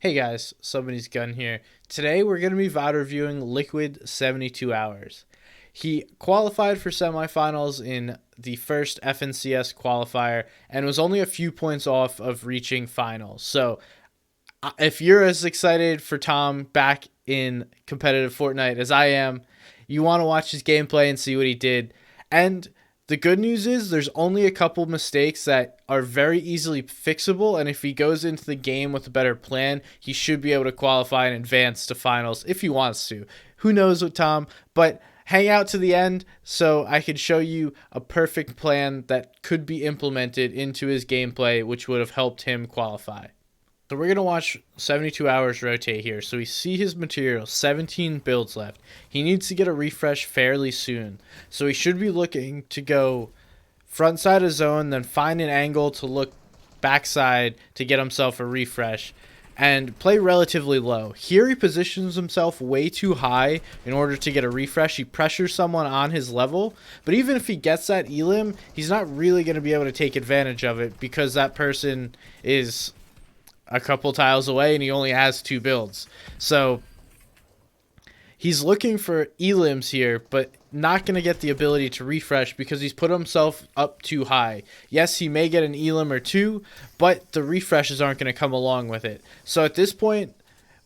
Hey guys, Somebody's Gun here. Today we're going to be VOD reviewing Liquid 72 Hours. He qualified for semifinals in the first FNCS qualifier and was only a few points off of reaching finals. So if you're as excited for Tom back in competitive Fortnite as I am, you want to watch his gameplay and see what he did. And the good news is there's only a couple mistakes that are very easily fixable, and if he goes into the game with a better plan, he should be able to qualify and advance to finals if he wants to. Who knows with Tom, but hang out to the end so I could show you a perfect plan that could be implemented into his gameplay, which would have helped him qualify. So we're going to watch 72 hours rotate here. So we see his material, 17 builds left. He needs to get a refresh fairly soon. So he should be looking to go front side of zone, then find an angle to look backside to get himself a refresh and play relatively low. Here he positions himself way too high in order to get a refresh. He pressures someone on his level, but even if he gets that elim, he's not really going to be able to take advantage of it because that person is a couple tiles away and he only has two builds. So he's looking for elims here, but not going to get the ability to refresh because he's put himself up too high. Yes, he may get an elim or two, but the refreshes aren't going to come along with it. So at this point,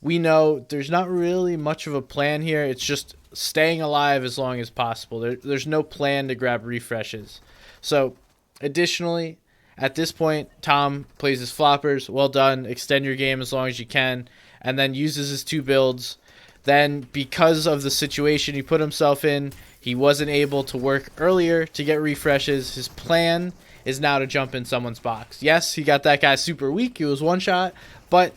we know there's not really much of a plan here. It's just staying alive as long as possible. There's no plan to grab refreshes. So additionally, at this point, Tom plays his floppers. Well done. Extend your game as long as you can. And then uses his two builds. Then, because of the situation he put himself in, he wasn't able to work earlier to get refreshes. His plan is now to jump in someone's box. Yes, he got that guy super weak. He was one shot. But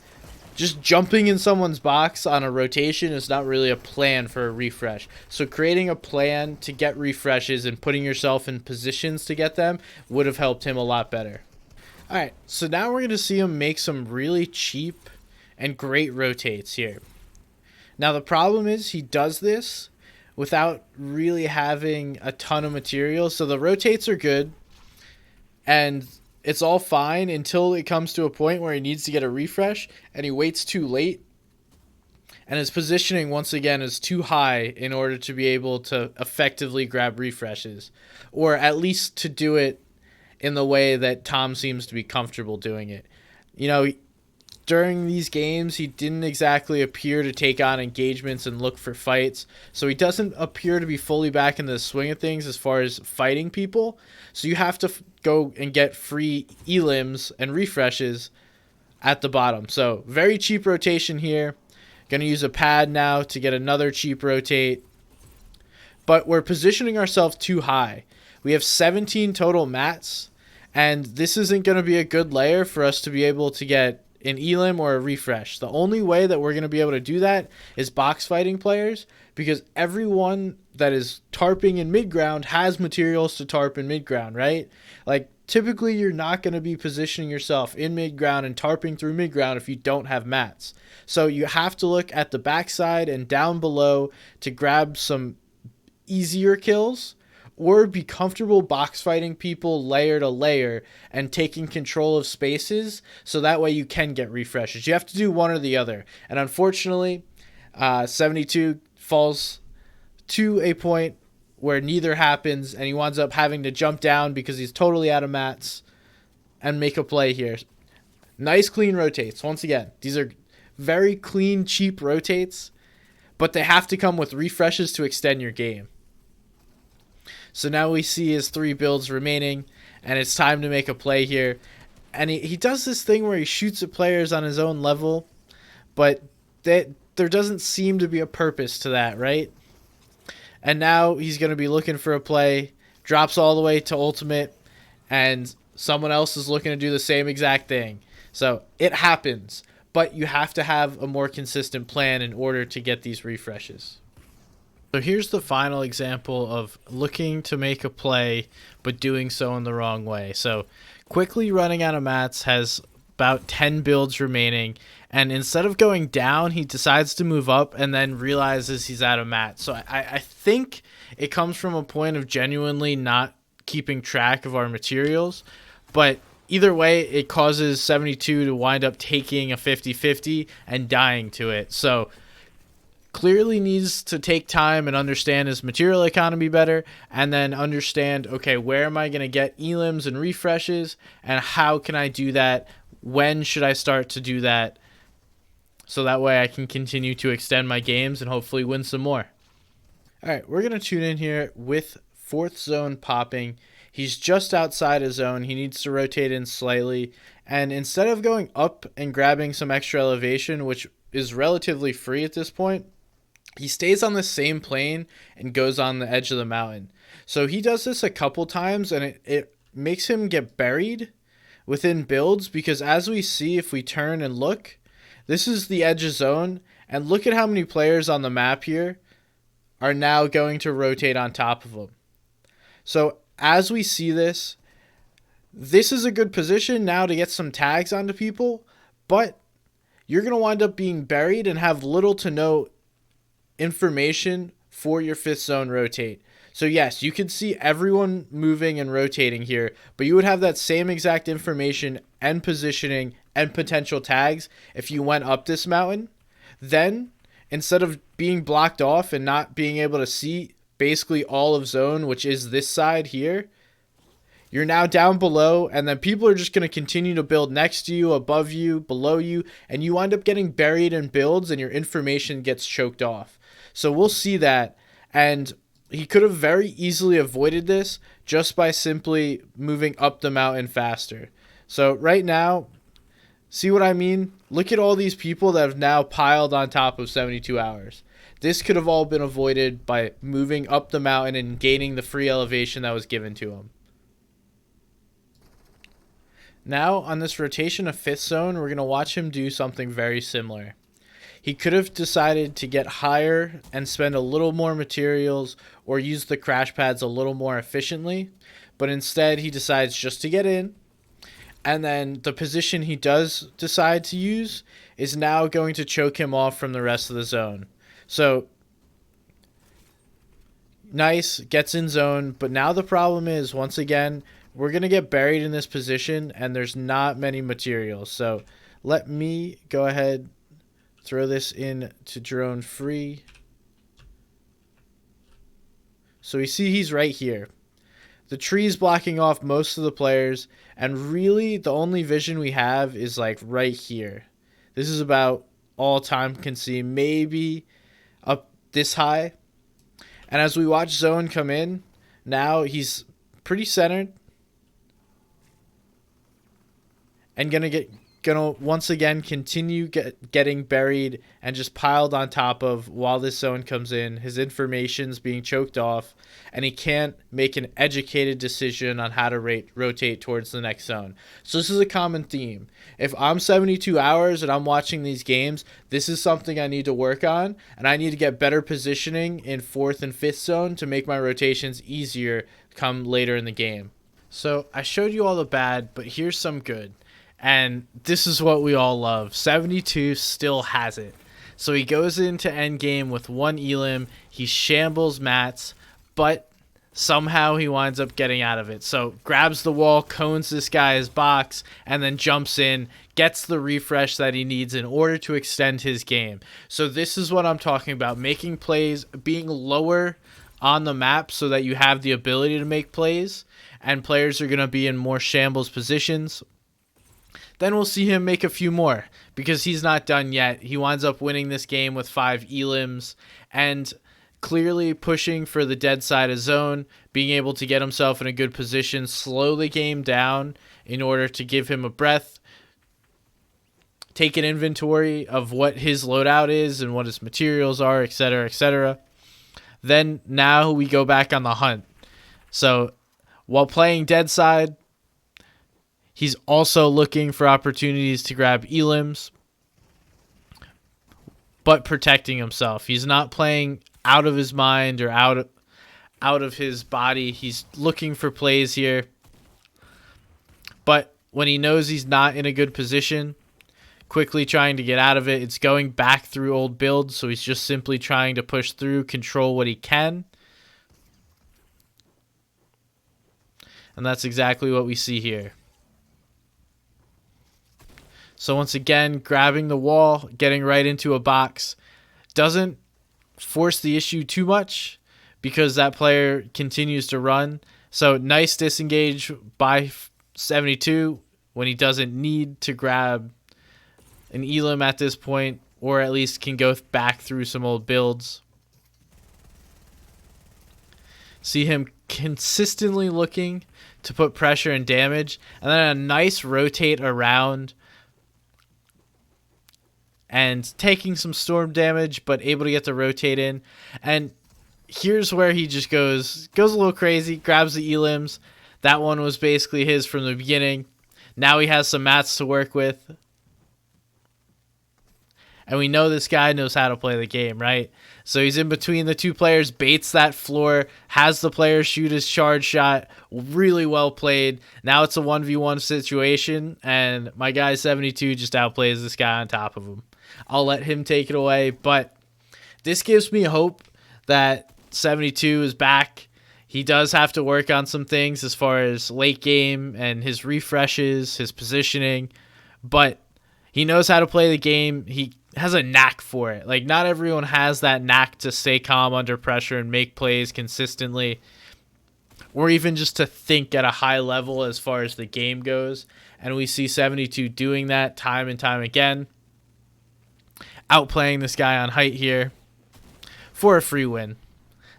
just jumping in someone's box on a rotation is not really a plan for a refresh. So creating a plan to get refreshes and putting yourself in positions to get them would have helped him a lot better. Alright, so now we're going to see him make some really cheap and great rotates here. Now the problem is he does this without really having a ton of material. So the rotates are good and it's all fine until it comes to a point where he needs to get a refresh and he waits too late. And his positioning, once again, is too high in order to be able to effectively grab refreshes. Or at least to do it in the way that Tom seems to be comfortable doing it. You know, during these games, he didn't exactly appear to take on engagements and look for fights. So he doesn't appear to be fully back in the swing of things as far as fighting people. So you have to go and get free elims and refreshes at the bottom. So very cheap rotation here. Going to use a pad now to get another cheap rotate. But we're positioning ourselves too high. We have 17 total mats. And this isn't going to be a good layer for us to be able to get an elim or a refresh. The only way that we're going to be able to do that is box fighting players, because everyone that is tarping in mid ground has materials to tarp in mid ground, right? Like typically you're not going to be positioning yourself in mid ground and tarping through mid ground if you don't have mats. So you have to look at the backside and down below to grab some easier kills, or be comfortable box fighting people layer to layer and taking control of spaces so that way you can get refreshes. You have to do one or the other. And unfortunately, 72 falls to a point where neither happens and he winds up having to jump down because he's totally out of mats and make a play here. Nice clean rotates. Once again, these are very clean, cheap rotates, but they have to come with refreshes to extend your game. So now we see his three builds remaining, and it's time to make a play here. And he does this thing where he shoots at players on his own level, but there doesn't seem to be a purpose to that, right? And now he's going to be looking for a play, drops all the way to ultimate, and someone else is looking to do the same exact thing. So it happens, but you have to have a more consistent plan in order to get these refreshes. So here's the final example of looking to make a play, but doing so in the wrong way. So quickly running out of mats, has about 10 builds remaining. And instead of going down, he decides to move up and then realizes he's out of mats. So I think it comes from a point of genuinely not keeping track of our materials. But either way, it causes 72 to wind up taking a 50-50 and dying to it. So clearly needs to take time and understand his material economy better, and then understand, okay, where am I going to get elims and refreshes, and how can I do that? When should I start to do that? So that way I can continue to extend my games and hopefully win some more. All right, we're going to tune in here with fourth zone popping. He's just outside his zone. He needs to rotate in slightly. And instead of going up and grabbing some extra elevation, which is relatively free at this point, he stays on the same plane and goes on the edge of the mountain. So he does this a couple times, and it makes him get buried within builds, because as we see, if we turn and look, this is the edge of zone, and look at how many players on the map here are now going to rotate on top of him. So as we see this, this is a good position now to get some tags onto people, but you're going to wind up being buried and have little to no information for your fifth zone rotate. So yes, you could see everyone moving and rotating here, but you would have that same exact information and positioning and potential tags if you went up this mountain. Then, instead of being blocked off and not being able to see basically all of zone, which is this side here, you're now down below, and then people are just going to continue to build next to you, above you, below you, and you wind up getting buried in builds and your information gets choked off. So we'll see that, and he could have very easily avoided this just by simply moving up the mountain faster. So right now, see what I mean? Look at all these people that have now piled on top of 72 hours. This could have all been avoided by moving up the mountain and gaining the free elevation that was given to him. Now, on this rotation of fifth zone, we're going to watch him do something very similar. He could have decided to get higher and spend a little more materials or use the crash pads a little more efficiently, but instead he decides just to get in, and then the position he does decide to use is now going to choke him off from the rest of the zone. So, nice, gets in zone, but now the problem is, once again, we're going to get buried in this position, and there's not many materials. So, let me go ahead, throw this in to drone free. So we see he's right here. The tree's blocking off most of the players, and really the only vision we have is like right here. This is about all time can see, maybe up this high. And as we watch zone come in, now he's pretty centered and gonna once again continue getting buried and just piled on top of while this zone comes in. His information's being choked off, and he can't make an educated decision on how to rotate towards the next zone. So this is a common theme. If I'm 72 hours and I'm watching these games, this is something I need to work on, and I need to get better positioning in fourth and fifth zone to make my rotations easier come later in the game. So I showed you all the bad, but here's some good. And this is what we all love. 72 still has it. So he goes into endgame with one elim. He shambles mats, but somehow he winds up getting out of it. So grabs the wall, cones this guy's box, and then jumps in, gets the refresh that he needs in order to extend his game. So this is what I'm talking about. Making plays, being lower on the map so that you have the ability to make plays, and players are going to be in more shambles positions. Then we'll see him make a few more, because he's not done yet. He winds up winning this game with 5 elims and clearly pushing for the dead side of zone, being able to get himself in a good position, slow the game down in order to give him a breath, take an inventory of what his loadout is and what his materials are, etc., etc. Then now we go back on the hunt. So while playing dead side, he's also looking for opportunities to grab elims, but protecting himself. He's not playing out of his mind or out of his body. He's looking for plays here. But when he knows he's not in a good position, quickly trying to get out of it. It's going back through old builds, so he's just simply trying to push through, control what he can. And that's exactly what we see here. So once again, grabbing the wall, getting right into a box doesn't force the issue too much because that player continues to run. So nice disengage by 72 when he doesn't need to grab an elim at this point, or at least can go back through some old builds. See him consistently looking to put pressure and damage, and then a nice rotate around and taking some storm damage, but able to get the rotate in. And here's where he just goes a little crazy, grabs the elims. That one was basically his from the beginning. Now he has some mats to work with. And we know this guy knows how to play the game, right? So he's in between the two players, baits that floor, has the player shoot his charge shot. Really well played. Now it's a 1v1 situation, and my guy 72 just outplays this guy on top of him. I'll let him take it away, but this gives me hope that 72 is back. He does have to work on some things as far as late game and his refreshes, his positioning, but he knows how to play the game. He has a knack for it. Like, not everyone has that knack to stay calm under pressure and make plays consistently, or even just to think at a high level as far as the game goes. And we see 72 doing that time and time again, outplaying this guy on height here for a free win.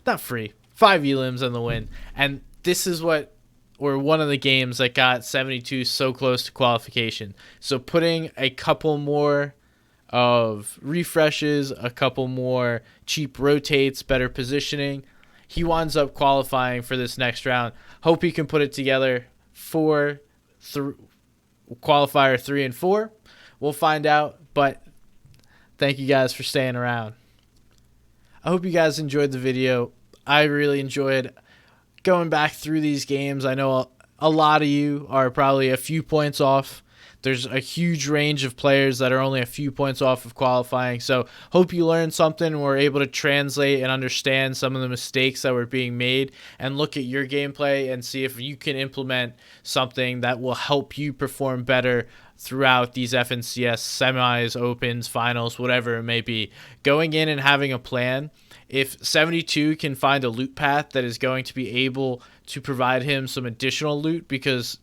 Not free. 5 elims on the win. And this is one of the games that got 72 so close to qualification. So putting a couple more of refreshes, a couple more cheap rotates, better positioning, he winds up qualifying for this next round. Hope he can put it together for qualifier 3 and 4. We'll find out, but thank you guys for staying around. I hope you guys enjoyed the video. I really enjoyed going back through these games. I know a lot of you are probably a few points off. There's a huge range of players that are only a few points off of qualifying. So hope you learned something and were able to translate and understand some of the mistakes that were being made and look at your gameplay and see if you can implement something that will help you perform better throughout these FNCS semis, opens, finals, whatever it may be. Going in and having a plan. If 72 can find a loot path that is going to be able to provide him some additional loot, because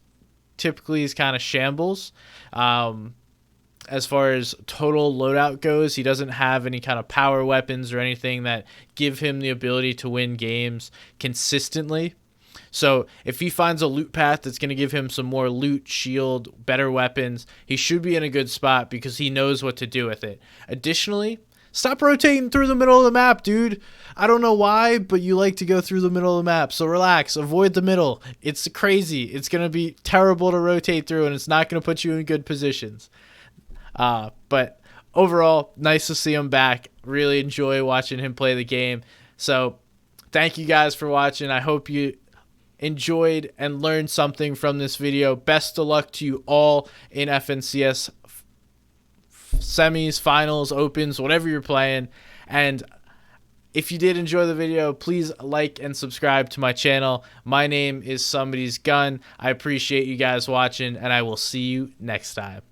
typically he's kind of shambles as far as total loadout goes. He doesn't have any kind of power weapons or anything that give him the ability to win games consistently. So if he finds a loot path that's going to give him some more loot, shield, better weapons, he should be in a good spot because he knows what to do with it. Additionally, stop rotating through the middle of the map, dude. I don't know why, but you like to go through the middle of the map. So relax. Avoid the middle. It's crazy. It's going to be terrible to rotate through, and it's not going to put you in good positions. But overall, nice to see him back. Really enjoy watching him play the game. So thank you guys for watching. I hope you enjoyed and learned something from this video. Best of luck to you all in FNCS semis, finals, opens, whatever you're playing. And if you did enjoy the video, please like and subscribe to my channel. My name is Somebody's Gun. I appreciate you guys watching, and I will see you next time.